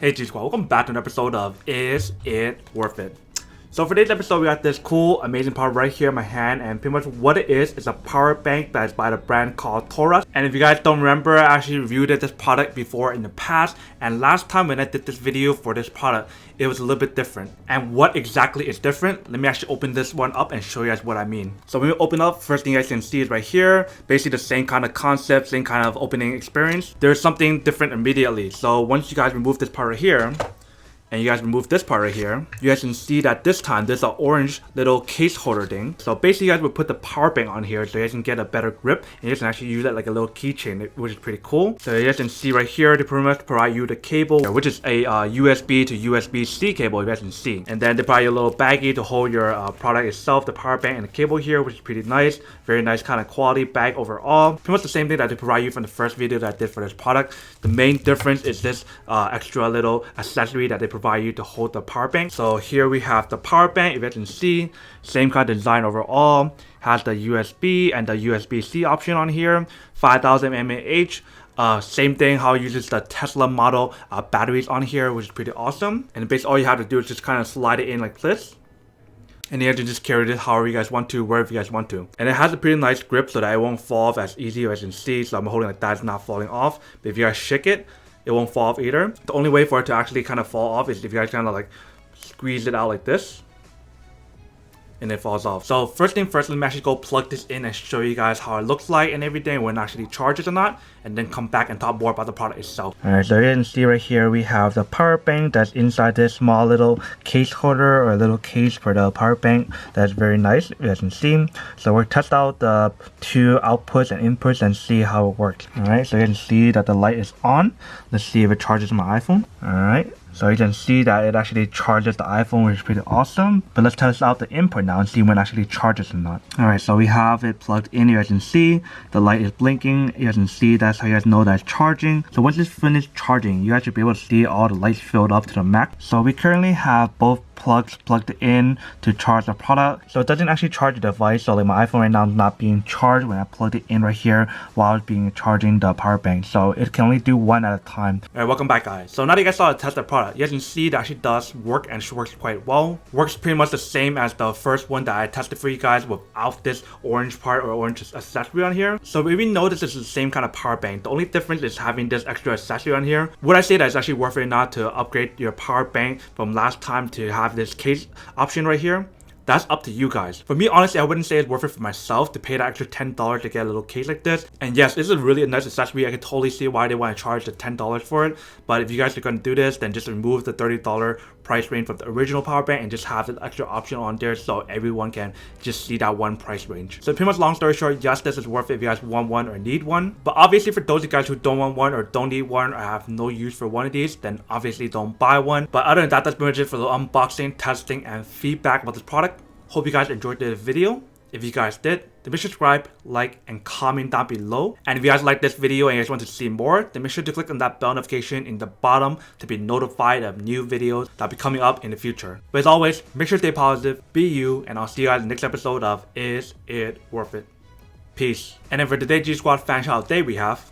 Hey G Squad, welcome back to an episode of Is It Worth It? So for today's episode, we got this cool, amazing product right here in my hand, and pretty much what it is a power bank that is by the brand called Torras. And if you guys don't remember, I actually reviewed this product before in the past, and last time when I did this video for this product, it was a little bit different. And what exactly is different? Let me actually open this one up and show you guys what I mean. So when we open up, first thing you guys can see is right here, basically the same kind of concept, same kind of opening experience. There's something different immediately. So once you guys remove this part right here, and you guys remove this part right here, you guys can see that this time there's an orange little case holder thing. So basically you guys would put the power bank on here so you guys can get a better grip, and you guys can actually use it like a little keychain, which is pretty cool. So you guys can see right here, they pretty much provide you the cable, which is a USB to USB-C cable, you guys can see. And then they provide you a little baggie to hold your product itself, the power bank and the cable here, which is pretty nice. Very nice kind of quality bag overall. Pretty much the same thing that they provide you from the first video that I did for this product. The main difference is this extra little accessory that they provide you to hold the power bank. So here we have the power bank, if you can see, same kind of design overall, has the USB and the USB-C option on here, 5000 mAh. Same thing how it uses the Tesla model batteries on here, which is pretty awesome. And basically all you have to do is just kind of slide it in like this, and you have to just carry this however you guys want to, wherever you guys want to. And it has a pretty nice grip so that it won't fall off as easy as you can see. So I'm holding like that, it's not falling off. But if you guys shake it, it won't fall off either. The only way for it to actually kind of fall off is if you guys kind of like squeeze it out like this, and it falls off. So first thing first, let me actually go plug this in and show you guys how it looks like and everything when it actually charges or not, and then come back and talk more about the product itself. Alright, so you can see right here we have the power bank that's inside this small little case holder or a little case for the power bank. That's very nice, as you can see. So we'll test out the two outputs and inputs and see how it works. Alright, so you can see that the light is on. Let's see if it charges my iPhone. Alright. So you can see that it actually charges the iPhone, which is pretty awesome. But let's test out the input now and see when it actually charges or not. Alright, so we have it plugged in. You guys can see the light is blinking. You guys can see that's how you guys know that it's charging. So once it's finished charging, you guys should be able to see all the lights filled up to the max. So we currently have both plugs plugged in to charge the product. So it doesn't actually charge the device. So like my iPhone right now is not being charged when I plugged it in right here while it's being charging the power bank. So it can only do one at a time. Alright, welcome back guys. So now that you guys saw the test of the product, you guys can see that actually does work and works quite well. Works pretty much the same as the first one that I tested for you guys without this orange part or orange accessory on here. So we know this is the same kind of power bank. The only difference is having this extra accessory on here. Would I say that it's actually worth it not to upgrade your power bank from last time to have this case option right here? That's up to you guys. For me, honestly, I wouldn't say it's worth it for myself to pay that extra $10 to get a little case like this. And yes, this is really a nice accessory. I can totally see why they want to charge the $10 for it. But if you guys are going to do this, then just remove the $30 price range from the original power bank and just have the extra option on there so everyone can just see that one price range. So pretty much long story short, yes, this is worth it if you guys want one or need one. But obviously for those of you guys who don't want one or don't need one or have no use for one of these, then obviously don't buy one. But other than that, that's pretty much it for the unboxing, testing, and feedback about this product. Hope you guys enjoyed the video. If you guys did, then make sure to subscribe, like, and comment down below. And if you guys like this video and you guys want to see more, then make sure to click on that bell notification in the bottom to be notified of new videos that'll be coming up in the future. But as always, make sure to stay positive, be you, and I'll see you guys in the next episode of Is It Worth It? Peace. And then for today's G Squad fan shout out day we have...